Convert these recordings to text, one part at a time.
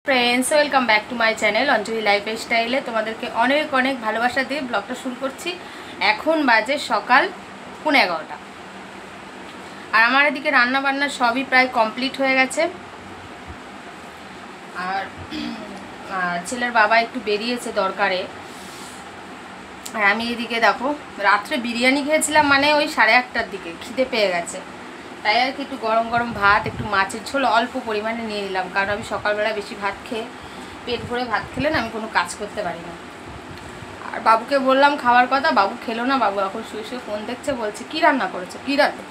Friends welcome back to my channel Anjali life स्टाइले तुम्हादेरके अनेक अनेक भालोबासा दिए ब्लगटा शुरू करছি। এখন বাজে সকাল 11:30 আর আমার এদিকে রান্না বান্না সবই প্রায় কমপ্লিট হয়ে গেছে। আর ছেলের বাবা একটু বেরিয়েছে দরকারে। আর আমি এদিকে দেখো রাত্রে বিরিয়ানি খেয়েছিলাম, মানে ওই 8:30টার দিকে খিদে পেয়ে গেছে, তাই আর কি একটু গরম গরম ভাত একটু মাছের ঝোল অল্প পরিমাণে নিয়ে নিলাম, কারণ আমি সকালবেলা বেশি ভাত খেয়ে পেট ভরে ভাত খেলে না আমি কোনো কাজ করতে পারি না। আর বাবুকে বললাম খাওয়ার কথা, বাবু খেলো না। বাবু এখন শুয়ে শুয়ে ফোন দেখছে, বলছে কী রান্না করেছো, কী রান্না।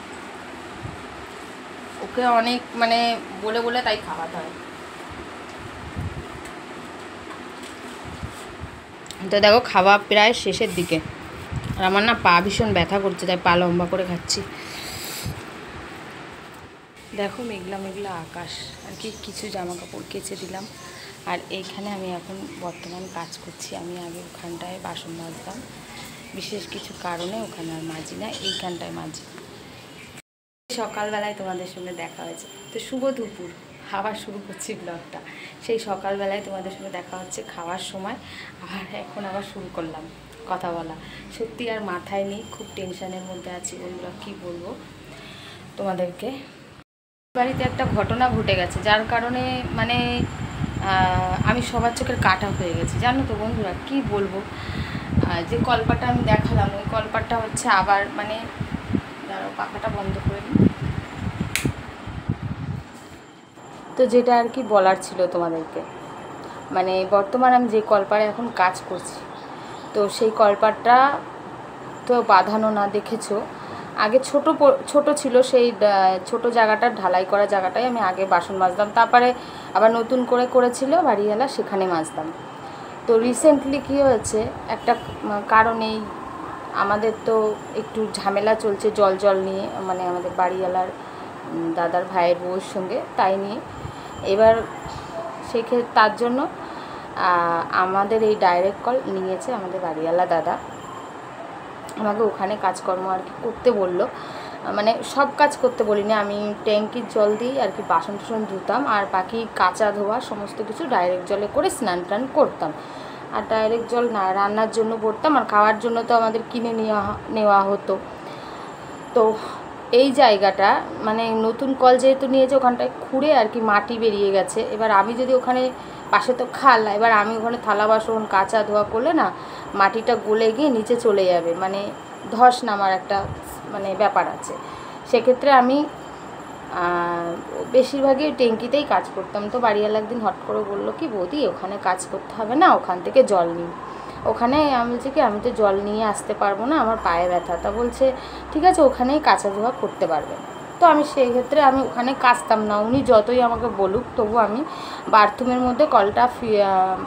ওকে অনেক মানে বলে বলে তাই খাওয়াতে হয়। তো দেখো খাওয়া প্রায় শেষের দিকে, আর আমার না পা ভীষণ ব্যথা করছে, তাই পা লম্বা করে খাচ্ছি। দেখো মেঘলা মেঘলা আকাশ, আর কি কিছু জামা কাপড় কেচে দিলাম। আর এইখানে আমি এখন বর্তমান কাজ করছি। আমি আগে ওখানটায় বাসন মাজতাম, বিশেষ কিছু কারণে ওখানে আর মাজি না, এইখানটায় মাজি। সকালবেলায় তোমাদের সঙ্গে দেখা হয়েছে, তো শুভ দুপুর, আবার শুরু করছি ব্লগটা। সেই সকালবেলায় তোমাদের সঙ্গে দেখা হচ্ছে খাওয়ার সময়, আর এখন আবার শুরু করলাম কথা বলা। সত্যি আর মাথায় নেই, খুব টেনশনের মধ্যে আছি বন্ধুরা, কী বলবো তোমাদেরকে। বাড়িতে একটা ঘটনা ঘটে গেছে, যার কারণে মানে আমি সবার চোখের কাটা হয়ে গেছি, জানো তো বন্ধুরা। কি বলবো, যে কলপাটা আমি দেখালাম ওই কলপাটা হচ্ছে আবার মানে দাঁড়াও পাখাটা বন্ধ করে দিই। তো যেটা আর কি বলার ছিল তোমাদেরকে, মানে বর্তমান আমি যে কলপারে এখন কাজ করছি, তো সেই কলপাটা তো বাঁধানো না, দেখেছো। আগে ছোট ছিল, সেই ছোট জায়গাটা ঢালাই করা জায়গাটাই আমি আগে বাসন মাজতাম, তারপরে আবার নতুন করে করেছিল বাড়িওয়ালা, সেখানে মাজতাম। তো রিসেন্টলি কী হয়েছে, একটা কারণেই আমাদের তো একটু ঝামেলা চলছে জল নিয়ে, মানে আমাদের বাড়িওয়ালার দাদার ভাইয়ের বউয়ের সঙ্গে, তাই নিয়ে এবার তার জন্য আমাদের এই ডাইরেক্ট কল নিয়েছে আমাদের বাড়িওয়ালা দাদা। আমাকে ওখানে কাজকর্ম আর কি করতে বললো, মানে সব কাজ করতে বলিনি, আমি ট্যাঙ্কির জল দিয়ে আর কি বাসন টাসন ধুতাম, আর বাকি কাঁচা ধোয়া সমস্ত কিছু ডাইরেক্ট জলে করে স্নান টান করতাম। আর ডাইরেক্ট জল না রান্নার জন্য পড়তাম, আর খাওয়ার জন্য তো আমাদের কিনে নেওয়া হতো। তো এই জায়গাটা মানে নতুন কল যেহেতু নিয়েছে, ওখানটায় খুঁড়ে আর কি মাটি বেরিয়ে গেছে। এবার আমি যদি ওখানে পাশে তো খাল, এবার আমি ওখানে থালা বাসন কাঁচা ধোয়া করলে না মাটিটা গলে গিয়ে নিচে চলে যাবে, মানে ধস নামার একটা মানে ব্যাপার আছে। সেক্ষেত্রে আমি বেশিরভাগই ট্যাঙ্কিতেই কাজ করতাম। তো বাড়িওয়ালা একদিন হট করে বললো কি, বৌদি ওখানে কাজ করতে হবে না, ওখান থেকে জল নিই। ওখানে আমি বলছি কি, আমি তো জল নিয়ে আসতে পারবো না, আমার পায়ে ব্যথা। তা বলছে ঠিক আছে ওখানেই কাঁচা ধোয়া করতে পারবে। তো আমি সেই ক্ষেত্রে আমি ওখানে কাচতাম না, উনি যতই আমাকে বলুক, তবু আমি বাথরুমের মধ্যে কলটা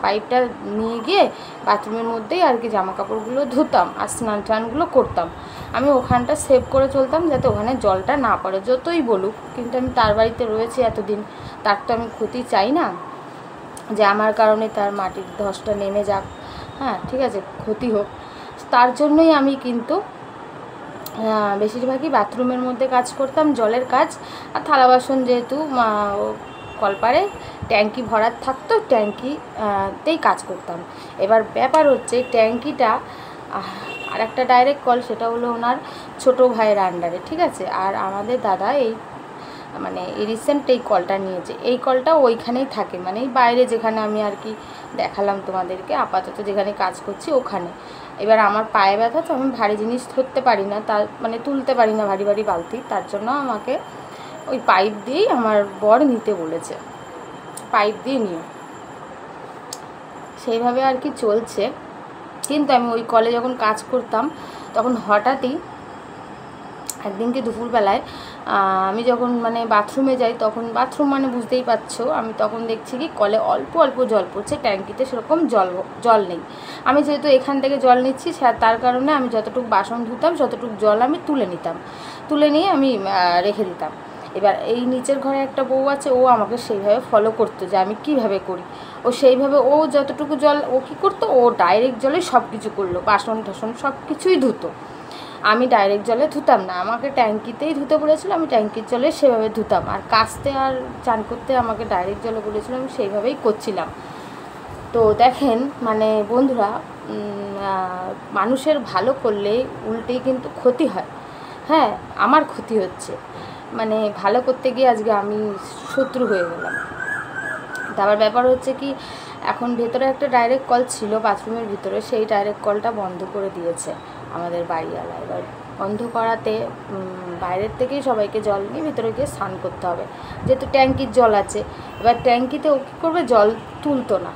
পাইপটা নিয়ে গিয়ে বাথরুমের মধ্যেই আর কি জামা কাপড়গুলো ধুতাম আর স্নান টানগুলো করতাম। আমি ওখানটা সেভ করে চলতাম যাতে ওখানে জলটা না পড়ে, যতই বলুক। কিন্তু আমি তার বাড়িতে রয়েছি এতদিন, তার তো আমি ক্ষতি চাই না যে আমার কারণে তার মাটির ধসটা নেমে যাক, হ্যাঁ ঠিক আছে, ক্ষতি হোক। তার জন্যই আমি কিন্তু বেশিরভাগই বাথরুমের মধ্যে কাজ করতাম, জলের কাজ। আর থালা বাসন যেহেতু কলপারে ট্যাঙ্কি ভরার থাকতো, ট্যাঙ্কিতেই কাজ করতাম। এবার ব্যাপার হচ্ছে ট্যাঙ্কিটা আর একটা ডাইরেক্ট কল, সেটা হলো ওনার ছোটো ভাইয়ের আন্ডারে, ঠিক আছে। আর আমাদের দাদা এই মানে রিসেন্ট এই কলটা নিয়েছে, এই কলটা ওইখানেই থাকে, মানে এই বাইরে যেখানে আমি আর কি দেখালাম তোমাদেরকে, আপাতত যেখানে কাজ করছি ওখানে। এবার আমার পায়ে ব্যথা, তো আমি ভারী জিনিস ধরতে পারি না, তার মানে তুলতে পারি না ভারী ভারী বালতি, তার জন্য আমাকে ওই পাইপ দিয়েই আমার বর নিতে বলেছে, পাইপ দিয়ে নিয়ে সেইভাবে আর কি চলছে। কিন্তু আমি ওই কলে যখন কাজ করতাম, তখন হঠাৎই একদিনকে দুপুরবেলায় আমি যখন মানে বাথরুমে যাই, তখন বাথরুম মানে বুঝতেই পারছো, আমি তখন দেখছি কি কলে অল্প অল্প জল পড়ছে, ট্যাঙ্কিতে সেরকম জল নেই। আমি যেহেতু এখান থেকে জল নিচ্ছি, তার কারণে আমি যতটুকু বাসন ধুতাম যতটুকু জল আমি তুলে নিয়ে আমি রেখে দিতাম। এবার এই নিচের ঘরে একটা বউ আছে, ও আমাকে সেইভাবে ফলো করতো যে আমি কিভাবে করি। ও সেইভাবে ও যতটুকু জল ও কী করতো, ও ডাইরেক্ট জলে সব কিছু করলো, বাসন টাসন সব কিছুই ধুতো। আমি ডাইরেক্ট জলে ধুতাম না, আমাকে ট্যাঙ্কিতেই ধুতে বলেছিল, আমি ট্যাঙ্কির জলে সেভাবে ধুতাম। আর কাচতে আর চান করতে আমাকে ডাইরেক্ট জলে বলেছিল, আমি সেইভাবেই করছিলাম। তো দেখেন মানে বন্ধুরা, মানুষের ভালো করলে উল্টেই কিন্তু ক্ষতি হয়। হ্যাঁ, আমার ক্ষতি হচ্ছে, মানে ভালো করতে গিয়ে আজকে আমি শত্রু হয়ে গেলাম। তারপর ব্যাপার হচ্ছে কি, এখন ভেতরে একটা ডাইরেক্ট কল ছিল বাথরুমের ভিতরে, সেই ডাইরেক্ট কলটা বন্ধ করে দিয়েছে আমাদের বাড়িওয়ালা। এবার বন্ধ করাতে বাইরের থেকেই সবাইকে জল নিয়ে ভিতরে গিয়ে স্নান করতে হবে, যেহেতু ট্যাঙ্কির জল আছে। এবার ট্যাঙ্কিতে ও কী করবে, জল তুলতো না,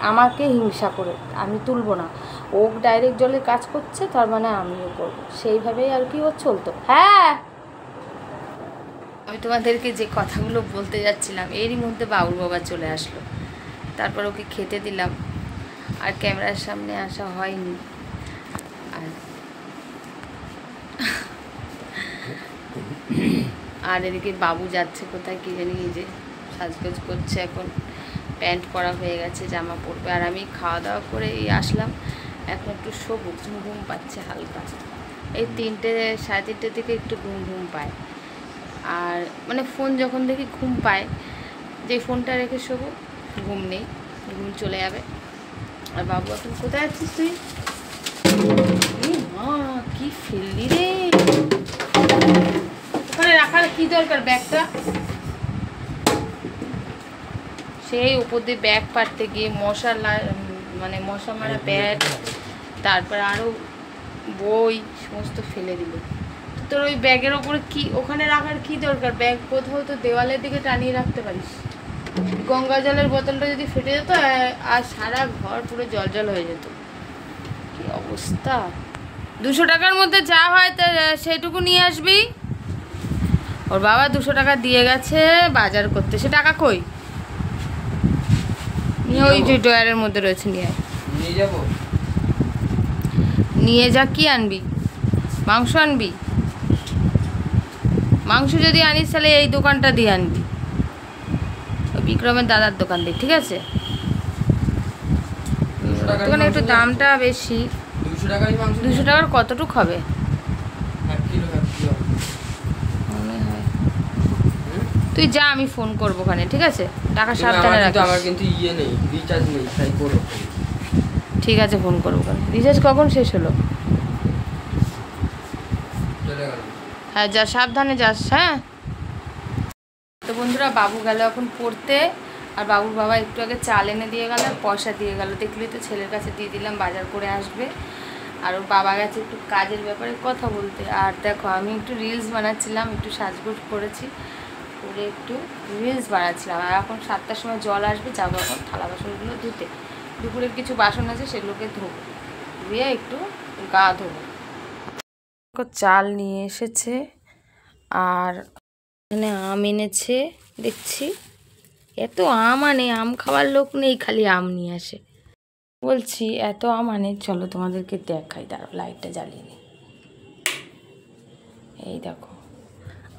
আমাকে হিংসা করে, আমি তুলবো না, ও ডাইরেক্ট জলে কাজ করছে, তার মানে আমিও করবো, সেইভাবেই আর কি ও চলতো। হ্যাঁ, আমি তোমাদেরকে যে কথাগুলো বলতে যাচ্ছিলাম এরই মধ্যে বাবুর বাবা চলে আসলো। তারপর ওকে খেতে দিলাম, আর ক্যামেরার সামনে আসা হয়নি। আর এদিকে বাবু যাচ্ছে কোথায় কি জানি, যে সাজগোজ করছে, এখন প্যান্ট পরা হয়ে গেছে, জামা পরবে। আর আমি খাওয়া দাওয়া করে আসলাম, এখন একটু শোবো, ঘুম পাচ্ছে হালকা। এই 3টে 3:30 থেকে একটু ঘুম পায়। আর মানে ফোন যখন দেখি ঘুম পায়, যে ফোনটা রেখে শোবো, ঘুম নেই, ঘুম চলে যাবে। আর বাবু এখন কোথায় আছিস তুই? মা কি ফেললি রে, ওখানে রাখার কি দরকার ব্যাগটা? সেই উপর দিয়ে ব্যাগ পাড়তে গিয়ে মানে মশা মারা ব্যাগ, তারপর আরও বই সমস্ত ফেলে দিল। তোর ওই ব্যাগের ওপরে কি, ওখানে রাখার কি দরকার? ব্যাগ কোথাও তো দেওয়ালের দিকে টানিয়ে রাখতে পারিস। গঙ্গা জলের বোতলটা যদি ফেটে যেত আর সারা ঘর পুরো জল হয়ে যেত, কি অবস্থা। 200 টাকার মধ্যে যা হয় তা সেইটুকু নিয়ে আসবি। ওর বাবা 200 টাকা দিয়ে গেছে বাজার করতে, সে টাকা কই? নিয়ে ওই যে ড্রয়ারের মধ্যে রয়েছে, নিয়ে যাবো। নিয়ে যা, কি আনবি? মাংস আনবি? মাংস যদি আনিস তাহলে এই দোকানটা দিয়ে আনবি, ওই বিক্রমের দাদার দোকান দিয়ে, ঠিক আছে? দোকানে একটু দামটা বেশি। 200 টাকার কতটুক হবে? তুই যা, আমি ফোন করবো ওখানে, ঠিক আছে? টাকা সাবধানে রাখিস। আমার কিন্তু নেই, রিচার্জ নেই, তাই করো। ঠিক আছে, ফোন করবো ওখানে। রিচার্জ কখন শেষ হলো? হ্যাঁ যা, সাবধানে যাস। হ্যাঁ, তো বন্ধুরা বাবু গেল এখন পড়তে, আর বাবুর বাবা একটু আগে চাল এনে দিয়ে গেল, পয়সা দিয়ে গেল, দেখলি তো, ছেলের কাছে দিয়ে দিলাম, বাজার করে আসবে। আর ওর বাবা গেছে একটু কাজের ব্যাপারে কথা বলতে। আর দেখো আমি একটু রিলস বানাচ্ছিলাম, একটু সাজগোজ করেছি, করে একটু রিলস বানাচ্ছিলাম। আর এখন 7টার সময় জল আসবে, যাবো এখন থালা বাসনগুলো ধুতে। দুপুরের কিছু বাসন আছে সেগুলোকে ধোবো, ধুয়ে একটু গা ধোবো। চাল নিয়ে এসেছে, আর এখানে আম এনেছে দেখছি। এত আম আনে, আম খাওয়ার লোক নেই, খালি আম নিয়ে আসে। বলছি এত আম আনে, চলো তোমাদেরকে দেখাই, দাঁড়াও লাইটটা জ্বালিয়ে নি। এই দেখো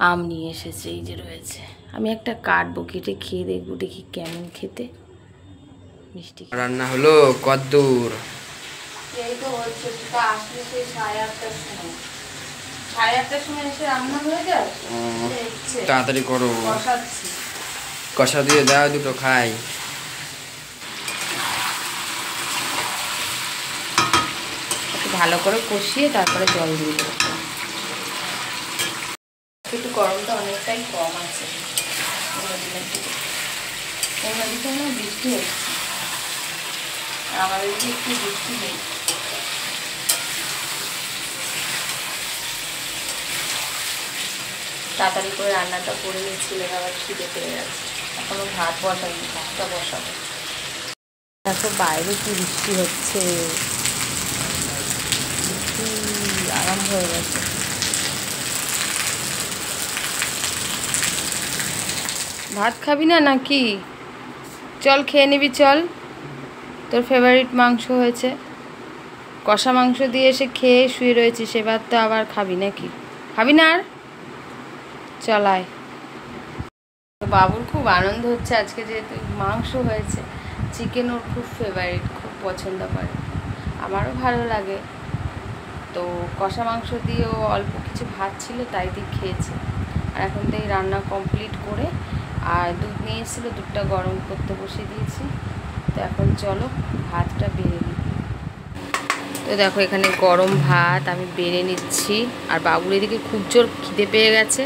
আম নিয়ে এসেছে, এই যে রয়েছে। আমি একটা কাটবো, কেটে খেয়ে দেখবো, দেখি কেমন খেতে। মিষ্টি রান্না হলো কদ্দুর। এই তো হচ্ছে, আসলে সেই 8:30টার সময়, 8:30টার সময় এসে রান্না হয়ে যায়। তাড়াতাড়ি করো, কষাচ্ছি। কষা দিয়ে দাও, দুটো খাই। ভালো করে কষিয়ে তারপরে জল দিয়ে দেবো। একটু গরমটা অনেকটাই কম আছে, অন্যদিকে আমার বৃষ্টি হচ্ছে, আমাদের দিকে একটু বৃষ্টি নেই। তাড়াতাড়ি করে রান্নাটা করে নিচ্ছি, আবার খিদে পেয়ে যাচ্ছে। এখনো ভাত বসাইনি, ভাতটা বসাবো। দেখো বাইরে কি বৃষ্টি হচ্ছে, আরাম হয়ে গেছে। ভাত খাবি না নাকি? চল খেয়ে নিবি, চল। তোর ফেভারিট মাংস হয়েছে, কষা মাংস দিয়ে এসে খেয়ে শুয়ে রয়েছি, সেবার তো আবার খাবি নাকি? খাবি না আর? চল আয়। বাবুর খুব আনন্দ হচ্ছে আজকে, যেহেতু মাংস হয়েছে। চিকেন ওর খুব ফেভারিট, খুব পছন্দ করে, আমারও ভালো লাগে। তো কষা মাংস দিয়েও অল্প কিছু ভাত ছিল, তাই দিয়ে খেয়েছে। আর এখন থেকে রান্না কমপ্লিট করে আর দুধ নিয়ে এসেছিলো, দুধটা গরম করতে বসিয়ে দিয়েছি। তো এখন চলো ভাতটা বেড়ে নিই। তো দেখো এখানে গরম ভাত আমি বেড়ে নিচ্ছি। আর বাবুর এদিকে খুব জোর খিদে পেয়ে গেছে,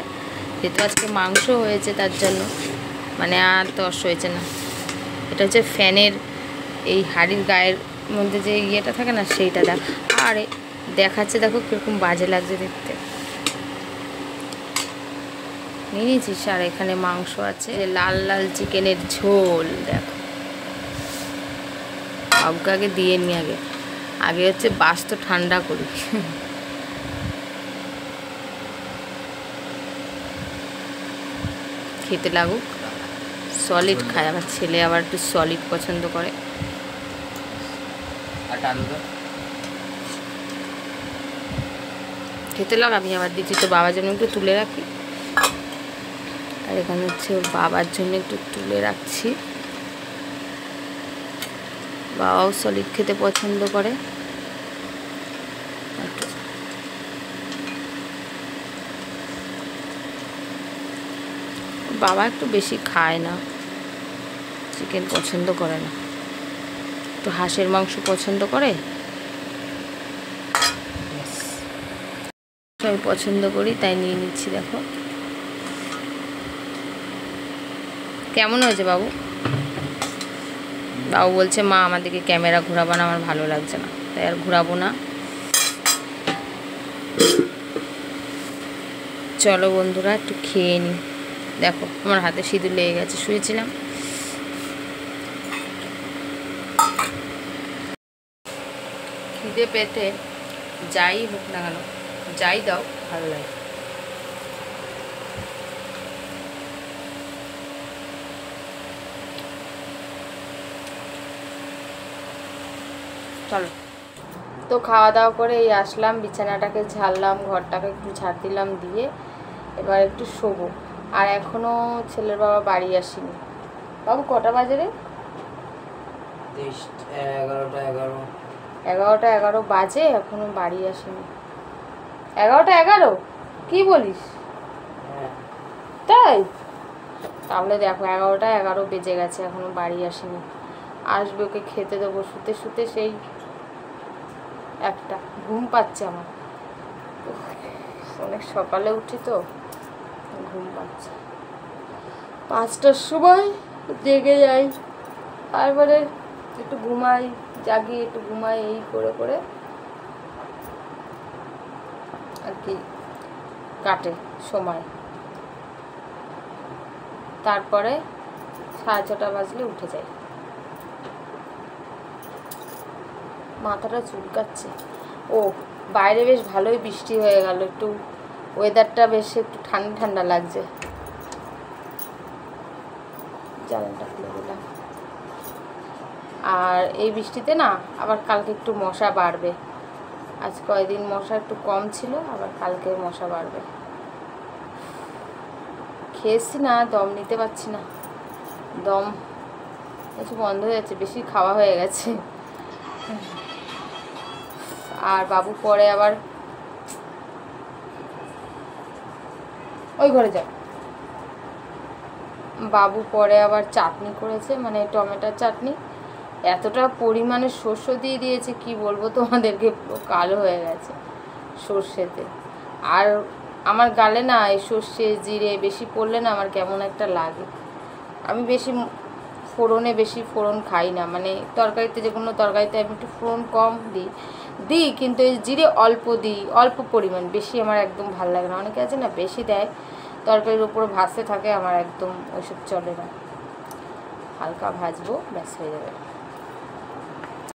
যেহেতু আজকে মাংস হয়েছে তার জন্য, মানে আর তস হয়েছে না। এটা হচ্ছে ফ্যানের এই হাড়ির গায়ের মধ্যে যে ইয়েটা থাকে না, সেইটা দেখ। আর দেখাচ্ছে দেখো কীরকম বাজে লাগছে দেখতে। নিয়ে নিয়েছিস। আর এখানে মাংস আছে, লাল লাল চিকেনের ঝোল। দেখো বাবুকে আগে দিয়ে নি, আগে হচ্ছে বাস তো ঠান্ডা করি। খেতে লাগুক, সলিড খায়। আমার ছেলে আবার একটু সলিড পছন্দ করে। খেতে লাগ, আমি আবার দিচ্ছি। তো বাবার জন্য একটু তুলে রাখি। আর এখানে হচ্ছে ওর বাবার জন্য একটু তুলে রাখছি। বাবাও সলিড খেতে পছন্দ করে। বাবা একটু বেশি খায় না, চিকেন পছন্দ করে না, একটু হাঁসের মাংস পছন্দ করে। আমি পছন্দ করি তাই নিয়ে নিচ্ছি। দেখো কেমন হয়েছে বাবু? বাবু বলছে মা আমাদেরকে ক্যামেরা ঘোরাবো না, আমার ভালো লাগছে না, তাই আর ঘোরাবো না। চলো বন্ধুরা একটু খেয়ে নিই। দেখো আমার হাতে সিঁদুর লেগে গেছে, শুয়েছিলাম। খিদে পেতে যাই হোক না কেন, যাই দাও ভালো লাগে। চলো। তো খাওয়া দাওয়া করে এই আসলাম, বিছানাটাকে ঝাড়লাম, ঘরটাকে একটু ঝাড় দিলাম, দিয়ে এবার একটু শোবো। আর এখনও ছেলের বাবা বাড়ি আসেনি। বাবু কটা বাজে রে? 11টা 11 বাজে, এখনো বাড়ি আসেনি। 11টা 11? কি বলিস? তাই? তাহলে দেখো 11টা 11 বেজে গেছে, এখনো বাড়ি আসেনি। আসবে, ওকে খেতে দেবো। শুতে শুতে সেই একটা ঘুম পাচ্ছে আমার। অনেক সকালে উঠি তো ঘুম পাচ্ছে। 5টার সময় জেগে যাই, তারপরে একটু ঘুমাই, জাগি, একটু ঘুমাই, এই করে করে আর কি কাটে সময়। তারপরে 6:30 বাজলে উঠে যাই। মাথাটা চুলকাচ্ছে। ও বাইরে বেশ ভালোই বৃষ্টি হয়ে গেল, একটু ওয়েদারটা বেশ একটু ঠান্ডা ঠান্ডা লাগছে। জানালাটা খুলে দিলাম। আর এই বৃষ্টিতে না আবার কালকে একটু মশা বাড়বে। আজ কয়েকদিন মশা একটু কম ছিল, আবার কালকে মশা বাড়বে। খেয়েছি না, দম নিতে পারছি না, দম একটু বন্ধ হয়ে যাচ্ছে, বেশি খাওয়া হয়ে গেছে। আর বাবু পরে আবার ওই ঘরে যাও। বাবু পরে আবার চাটনি করেছে, মানে টমেটোর চাটনি। এতটা পরিমাণে সর্ষে দিয়ে দিয়েছে, কি বলবো তোমাদেরকে, পুরো কালো হয়ে গেছে সর্ষেতে। আর আমার গালে না এই সর্ষে জিরে বেশি পড়লে না আমার কেমন একটা লাগে। আমি বেশি ফোড়ন খাই না, মানে তরকারিতে, যে কোনো তরকারিতে আমি একটু ফোড়ন কম দিই, কিন্তু এই জিরে অল্প দিই, অল্প পরিমাণ, বেশি আমার একদম ভালো লাগে না। অনেকে আছে না বেশি দেয়, তরকারির উপরে ভাজতে থাকে, আমার একদম ওইসব চলে না। হালকা ভাজবো, ব্যাস হয়ে যাবে।